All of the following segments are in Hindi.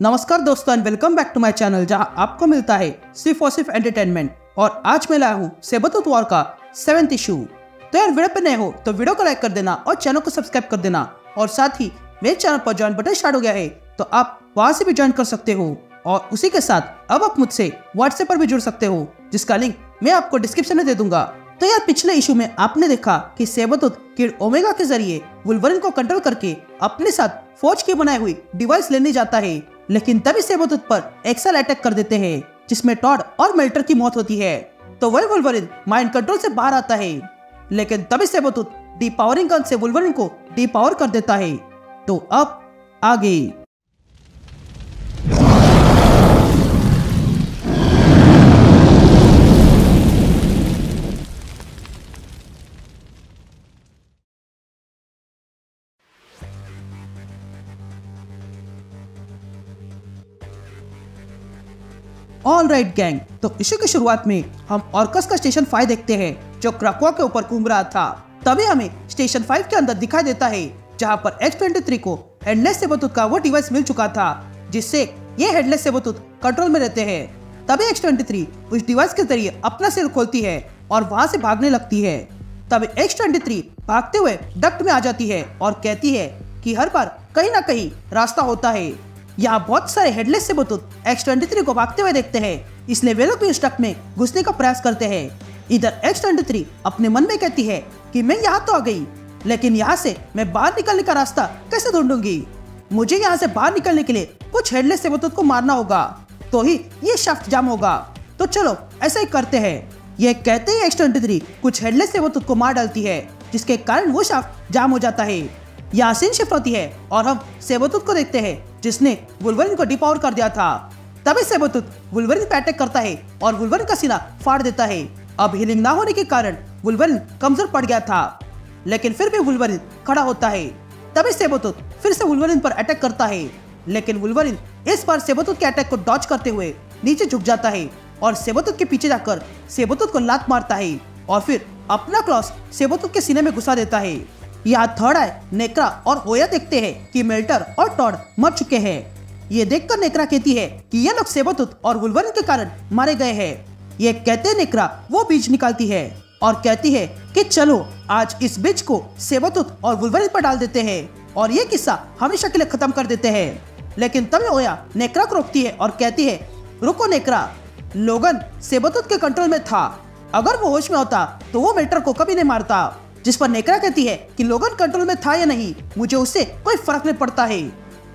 नमस्कार दोस्तों and welcome back to my channel जहां आपको मिलता है सिर्फ और सिर्फ एंटरटेनमेंट। और आज मैं लाया हूँ सेबरटूथ वॉर का 7th इशू। तो यार वीडियो पे नए हो तो वीडियो को लाइक कर देना और चैनल को सब्सक्राइब कर देना। और साथ ही मेरे चैनल पर ज्वाइन बटन स्टार्ट हो गया है तो आप वहां से भी ज्वाइन कर सकते हो। और उसी के साथ अब आप मुझसे व्हाट्सएप पर भी जुड़ सकते हो जिसका लिंक मैं आपको डिस्क्रिप्शन में दे दूंगा। तो यार पिछले इशू में आपने देखा कि सेबरटूथ किड ओमेगा के जरिए वुल्वरिन को कंट्रोल करके अपने साथ फौज की बनाई हुई डिवाइस लेने जाता है, लेकिन तभी सेबरटूथ पर एक्सेल अटैक कर देते हैं जिसमें टॉड और मेल्टर की मौत होती है। तो वही वुल्वरिन माइंड कंट्रोल से बाहर आता है, लेकिन तभी सेबरटूथ डीपावरिंग गन से वुल्वरिन को डीपावर कर देता है। तो अब आगे ऑल राइट गैंग। तो इशू की शुरुआत में हम ऑर्कस का स्टेशन 5 देखते हैं जो क्राकोआ के ऊपर घूम रहा था। तभी हमें स्टेशन 5 के अंदर दिखाई देता है जहां पर X-23 को हेडलेस सेबरटूथ का वो डिवाइस मिल चुका था जिससे ये हेडलेस सेबरटूथ कंट्रोल में रहते हैं। तभी X-23 उस डिवाइस के जरिए अपना सिर खोलती है और वहां से भागने लगती है। तभी X-23 भागते हुए डक्ट में आ जाती है और कहती है कि हर बार कहीं ना कहीं रास्ता होता है। यहाँ बहुत सारे हेडलेस सेबरटूथ X-23 को भागते हुए देखते हैं, इसलिए वे लोग भी उस डक्ट में घुसने का प्रयास करते हैं। इधर X-23 अपने मन में कहती है कि मैं यहाँ तो आ गई, लेकिन यहाँ से मैं बाहर निकलने का रास्ता कैसे ढूंढूंगी। मुझे यहाँ से बाहर निकलने के लिए कुछ हेडलेस सेबरटूथ को मारना होगा तो ही ये शाफ्ट जाम होगा। तो चलो ऐसा ही करते हैं। ये कहते ही X-23 कुछ हेडलेस सेबरटूथ को मार डालती है जिसके कारण वो शाफ्ट जाम हो जाता है। यहाँ सीन शिफ्ट होती है और हम सेबरटूथ को देखते हैं जिसने वुल्वरिन को डीपावर कर दिया था। तभी सेबरटूथ वुल्वरिन पे अटैक करता है और वुल्वरिन का सीना फाड़ देता है। अब हीलिंग ना होने के कारण वुल्वरिन कमजोर पड़ गया था, लेकिन फिर भी वुल्वरिन खड़ा होता है। तभी सेबरटूथ फिर से वुल्वरिन पर अटैक करता है, लेकिन वुल्वरिन इस बार सेबरटूथ के अटैक को डॉज करते हुए नीचे झुक जाता है और सेबरटूथ के पीछे जाकर सेबरटूथ को लात मारता है और फिर अपना क्लॉस सेबरटूथ के सीने में घुसा देता है। यहाँ थर्ड आई नेक्रा और होया देखते हैं कि मेल्टर और टॉड मर चुके हैं। ये देखकर नेक्रा कहती है कि ये लोग सेबरटूथ और वुल्वरिन के कारण मारे गए हैं। ये कहते नेक्रा वो बीज निकालती है और कहती है कि चलो आज इस बीज को सेबरटूथ और वुल्वरिन पर डाल देते हैं और ये किस्सा हमेशा के लिए खत्म कर देते हैं। लेकिन तभी होया नेक्रा को रोकती है और कहती है रुको नेक्रा, लोगन सेबरटूथ के कंट्रोल में था, अगर वो होश में होता तो वो मेल्टर को कभी नहीं मारता। जिस पर नेक्रा कहती है कि लोगन कंट्रोल में था या नहीं मुझे उससे कोई फर्क नहीं पड़ता है।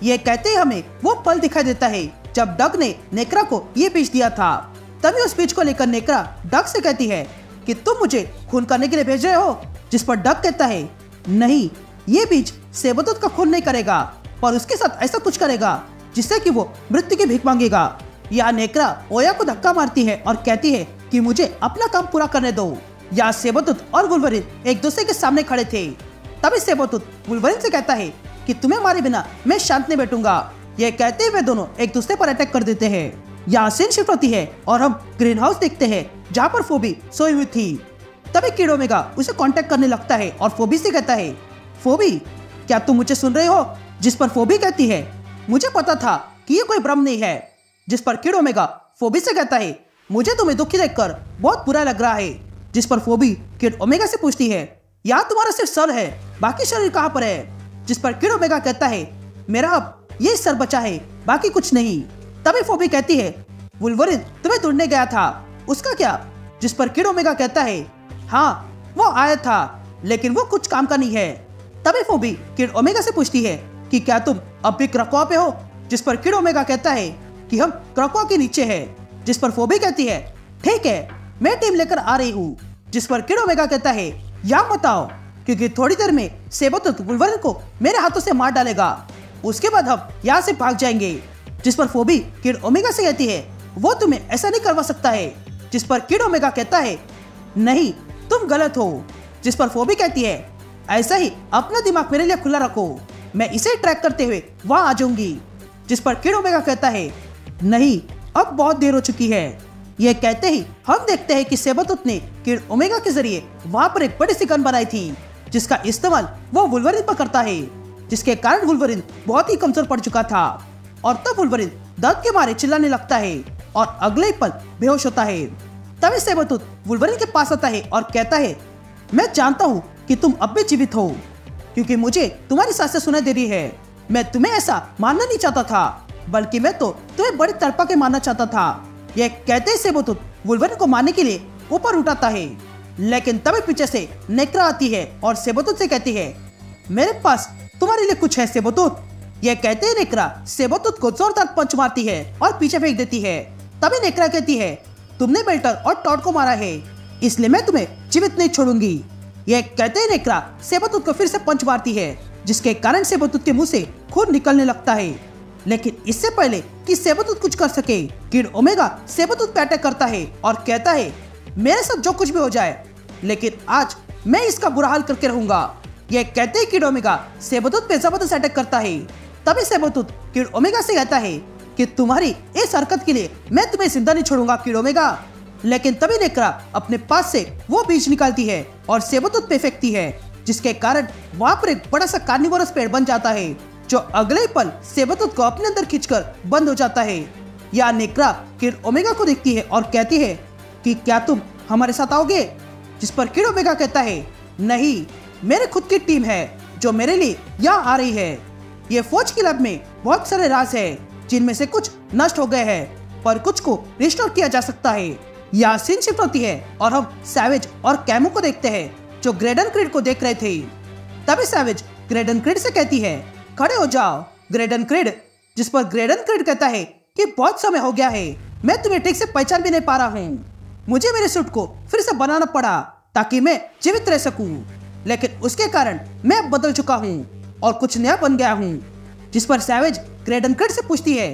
ये कहते ही हमें वो पल दिखाई देता है जब डग ने नेक्रा को ये बीज दिया था। तभी उस बीज को लेकर नेक्रा डग से कहती है कि तुम मुझे खून करने के लिए भेज रहे हो, जिस पर डग कहता है नहीं, ये बीज सेबरटूथ का खून नहीं करेगा पर उसके साथ ऐसा कुछ करेगा जिससे कि वो मृत्यु की भीख मांगेगा। यहाँ नेक्रा ओया को धक्का मारती है और कहती है कि मुझे अपना काम पूरा करने दो। यहाँ सेबरटूथ और वुल्वरिन एक दूसरे के सामने खड़े थे। तभी सेबरटूथ वुल्वरिन से कहता है कि तुम्हें मारे बिना मैं शांत नहीं बैठूंगा। ये कहते हुए दोनों एक दूसरे पर अटैक कर देते हैं। यहाँ सीन शिफ्ट होती है और हम ग्रीन हाउस देखते हैं जहाँ पर फोबी सोई हुई थी। तभी किड ओमेगा उसे कांटेक्ट करने लगता है और फोबी से कहता है फोबी क्या तुम मुझे सुन रहे हो। जिस पर फोबी कहती है मुझे पता था कि ये कोई भ्रम नहीं है। जिस पर किड ओमेगा फोबी से कहता है मुझे तुम्हें दुखी देखकर बहुत बुरा लग रहा है। जिस पर फोबी किड ओमेगा से पूछती है यहाँ तुम्हारा सिर्फ सर है, बाकी शरीर कहाँ पर है। जिस पर किड ओमेगा कहता है मेरा अब ये सर बचा है, बाकी कुछ नहीं। तभी फोबी कहती है वुल्वरिन तुम्हें ढूंढने गया था, उसका क्या। जिस पर किड ओमेगा कहता है हाँ वो आया था लेकिन वो कुछ काम का नहीं है। तभी फोबी किड ओमेगा से पूछती है कि क्या तुम अब भी क्राकोआ पे हो। जिस पर किड ओमेगा कहता है कि हम क्राकोआ के नीचे है। जिस पर फोबी कहती है ठीक है मैं टीम लेकर आ रही हूँ। जिस पर किड ओमेगा कहता है यहाँ मत आओ क्योंकि थोड़ी देर में सेबरटूथ वुल्वरिन को मेरे हाथों से मार डालेगा, उसके बाद हम यहाँ से भाग जाएंगे। जिस पर फोबी किड ओमेगा से कहती है वो तुम्हें ऐसा नहीं करवा सकता है। जिस पर किड ओमेगा कहता है नहीं तुम गलत हो। जिस पर फोबी कहती है ऐसा ही अपना दिमाग मेरे लिए खुला रखो, मैं इसे ट्रैक करते हुए वहां आ जाऊंगी। जिस पर किड ओमेगा कहता है नहीं अब बहुत देर हो चुकी है। यह कहते ही हम देखते हैं कि सेबरटूथ ने किड ओमेगा के जरिए वहां पर एक बड़ी सी गन बनाई थी जिसका इस्तेमाल वो वुल्वरिन पर करता है, जिसके कारण वुल्वरिन बहुत ही कमजोर पड़ चुका था। और तब वुल्वरिन दर्द के मारे चिल्लाने लगता है और अगले ही पल बेहोश होता है। तभी सेबरटूथ वुल्वरिन के पास आता है और कहता है, मैं जानता हूँ कि तुम अब भी जीवित हो, क्योंकि मुझे तुम्हारी सांसें सुनाई दे रही है। मैं तुम्हें ऐसा मानना नहीं चाहता था, बल्कि मैं तो तुम्हें बड़ी तड़पा के मारना चाहता था। यह कहते ही सेबरटूथ वुल्वरिन को मारने के लिए ऊपर उठाता है, लेकिन तभी पीछे से नेक्रा आती है और सेबरटूथ से कहती है, मेरे पास तुम्हारे लिए कुछ है सेबरटूथ। यह कहते ही नेक्रा सेबरटूथ को जोरदार पंच मारती है और पीछे फेंक देती है। तभी नेक्रा कहती है, तुमने बेल्टर और टॉड को मारा है, इसलिए मैं तुम्हें जीवित नहीं छोड़ूंगी। यह कहते ही नेक्रा सेबरटूथ को फिर से पंच मारती है, जिसके कारण सेबरटूथ के मुंह से खून निकलने लगता है। लेकिन इससे पहले कि सेबरटूथ कुछ कर सके, किड ओमेगा सेबरटूथ पे अटैक करता है और कहता है, मेरे साथ जो कुछ भी हो जाए, लेकिन आज मैं इसका बुरा हाल करके रहूंगा। यह कहते ही किड ओमेगा सेबरटूथ पे जबरदस्त अटैक करता है। तभी सेबरटूथ किड ओमेगा से कहता है कि तुम्हारी इस हरकत के लिए मैं तुम्हें जिंदा नहीं छोड़ूंगा किड ओमेगा। लेकिन तभी नेक्रा अपने पास से वो बीज निकालती है और सेबरटूथ पे फेंकती है, जिसके कारण वहां पर एक बड़ा सा कार्निवोरस पेड़ बन जाता है, जो अगले ही पल सेबरटूथ को अपने अंदर खींचकर बंद हो जाता है। या नेक्रा किड ओमेगा को देखती है और कहती है कि क्या तुम हमारे साथ आओगे? जिस पर किड ओमेगा कहता है, नहीं, मेरे खुद की टीम है जो मेरे लिए यहाँ आ रही है। ये फौज की लैब में बहुत सारे राज है, जिनमें से कुछ नष्ट हो गए हैं, पर कुछ को रिस्टोर किया जा सकता है। यहाँ सीन शिफ्ट होती है और हम सैवेज और कैमो को देखते हैं, जो ग्रेडन क्रीड को देख रहे थे। तभी सैवेज ग्रेडन क्रीड से कहती है, खड़े हो जाओ ग्रेडन क्रीड। जिस पर ग्रेडन क्रीड कहता है कि बहुत समय हो गया है, मैं तुम्हें ठीक से पहचान भी नहीं पा रहा हूँ। मुझे मेरे सूट को फिर से बनाना पड़ा ताकि मैं जीवित रह सकूं, लेकिन उसके कारण मैं अब बदल चुका हूँ और कुछ नया बन गया हूँ। जिस पर सैवेज ग्रेडन क्रीड से पूछती है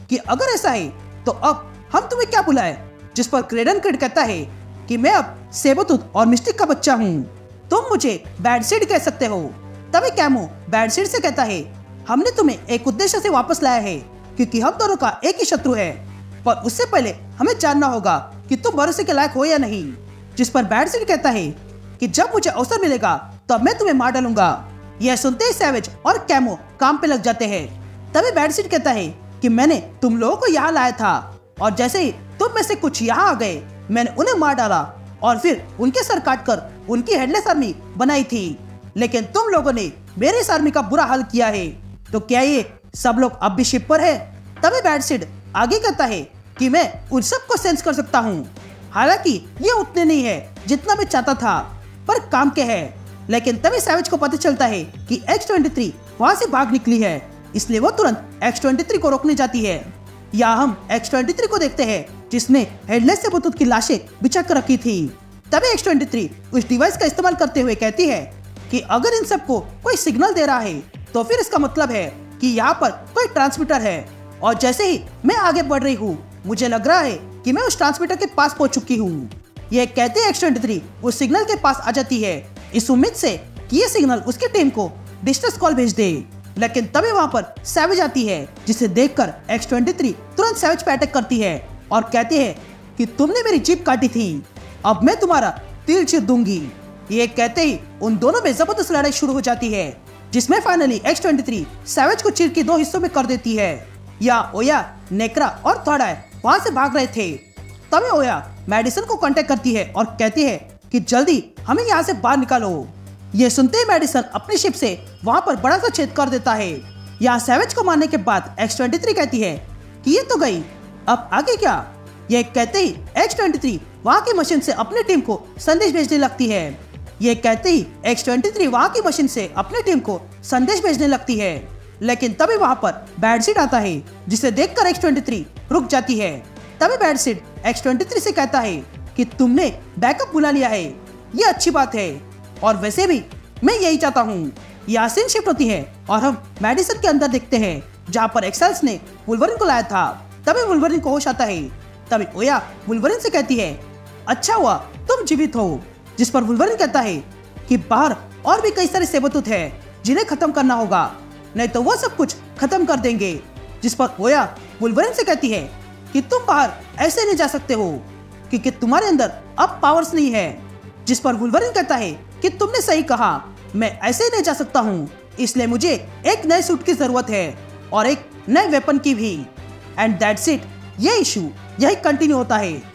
कि अगर ऐसा है तो अब हम तुम्हें क्या बुलाए? जिस पर ग्रेडन क्रीड कहता है कि मैं अब सेबरटूथ और मिस्टिक का बच्चा हूँ, तुम मुझे बैड सीड कह सकते हो। तभी कैमो बैड सीड से कहता है, हमने तुम्हें एक उद्देश्य से वापस लाया है, क्योंकि हम दोनों का एक ही शत्रु है, पर उससे पहले हमें जानना होगा कि तुम भरोसे के लायक हो या नहीं। जिस पर बैड सीड कहता है कि जब मुझे अवसर मिलेगा तब मैं तुम्हें मार डालूंगा। यह सुनते ही सैवेज और कैमो काम पे लग जाते हैं। तभी बैड सीड कहता है कि मैंने तुम लोगों को यहाँ लाया था, और जैसे ही तुम में से कुछ यहाँ आ गए, मैंने उन्हें मार डाला और फिर उनके सर काटकर उनकी हेडलेस आर्मी बनाई थी। लेकिन तुम लोगों ने मेरी इस आर्मी का बुरा हाल किया है, तो क्या ये सब लोग अब भी शिप पर है? तभी बैड सीड आगे कहता है कि मैं उन सबको सेंस कर सकता हूँ, हालांकि ये उतने नहीं है जितना मैं चाहता था, पर काम के है। लेकिन तभी सैवेज को पता चलता है कि X-23 वहाँ से भाग निकली है, इसलिए वो तुरंत X-23 को रोकने जाती है। यहाँ हम X-23 को देखते हैं, जिसने हेडलेस सेबरटूथ की लाशें बिछा कर रखी थी। तभी X-23 उस डिवाइस का इस्तेमाल करते हुए कहती है कि अगर इन सबको कोई सिग्नल दे रहा है तो फिर इसका मतलब है कि यहाँ पर कोई ट्रांसमीटर है, और जैसे ही मैं आगे बढ़ रही हूँ, मुझे लग रहा है कि मैं उस ट्रांसमीटर के पास पहुँच चुकी हूँ। यह कहते ही X-23 उस सिग्नल के पास आ जाती है, इस उम्मीद से कि ये सिग्नल उसकी टीम को डिस्ट्रेस कॉल भेज दे। लेकिन तभी वहाँ पर सैवेज आती है, जिसे देखकर X-23 तुरंत सैवेज पे अटैक करती है और कहती है कि तुमने मेरी जीभ काटी थी, अब मैं तुम्हारा तिल चीर दूंगी। ये कहते ही उन दोनों में जबरदस्त लड़ाई शुरू हो जाती है, जिसमें फाइनली X-23 सैवेज को चीर के 2 हिस्सों में कर देती है। या ओया, नेक्रा और थर्ड आई वहाँ से भाग रहे थे। तभी ओया मेडिसन को कांटेक्ट करती है और कहती है कि जल्दी हमें यहाँ से बाहर निकालो। ये सुनते ही मेडिसन अपनी शिप से वहाँ पर बड़ा सा छेद कर देता है। यहाँ सैवेज को मारने के बाद X-23 कहती है कि ये तो गई, अब आगे क्या? यह कहते ही X-23 वहाँ की मशीन से अपनी टीम को संदेश भेजने लगती है। यह कहते ही X-23 वहाँ की मशीन से अपनी टीम को संदेश भेजने लगती है। लेकिन तभी वहाँ पर बैड सीड आता है, जिसे देखकर X-23 रुक जाती है। तभी बैड सीड X-23 से कहता है कि तुमने बैकअप बुला लिया है, ये अच्छी बात है, और वैसे भी मैं यही चाहता हूँ। यहाँ सीन शिफ्ट होती है और हम मेडिसन के अंदर देखते हैं, जहाँ पर एक्सेल्स ने वुल्वरिन को लाया था। तभी वुल्वरिन को होश आता है। तभी ओया वुल्वरिन से कहती है, अच्छा हुआ तुम जीवित हो। जिस पर वुल्वरिन कहता है कि बाहर और भी कई सारे सेबरटूथ हैं जिन्हें खत्म करना होगा, नहीं तो वो सब कुछ खत्म कर देंगे। जिस पर ओया वुल्वरिन से कहती है कि तुम बाहर ऐसे नहीं जा सकते हो, क्योंकि तुम्हारे अंदर अब पावर्स नहीं है। जिस पर वुल्वरिन कहता है कि तुमने सही कहा, मैं ऐसे नहीं जा सकता हूँ, इसलिए मुझे एक नए सूट की जरूरत है और एक नए वेपन की भी। एंड दैट्स इट, ये इशू यही कंटिन्यू होता है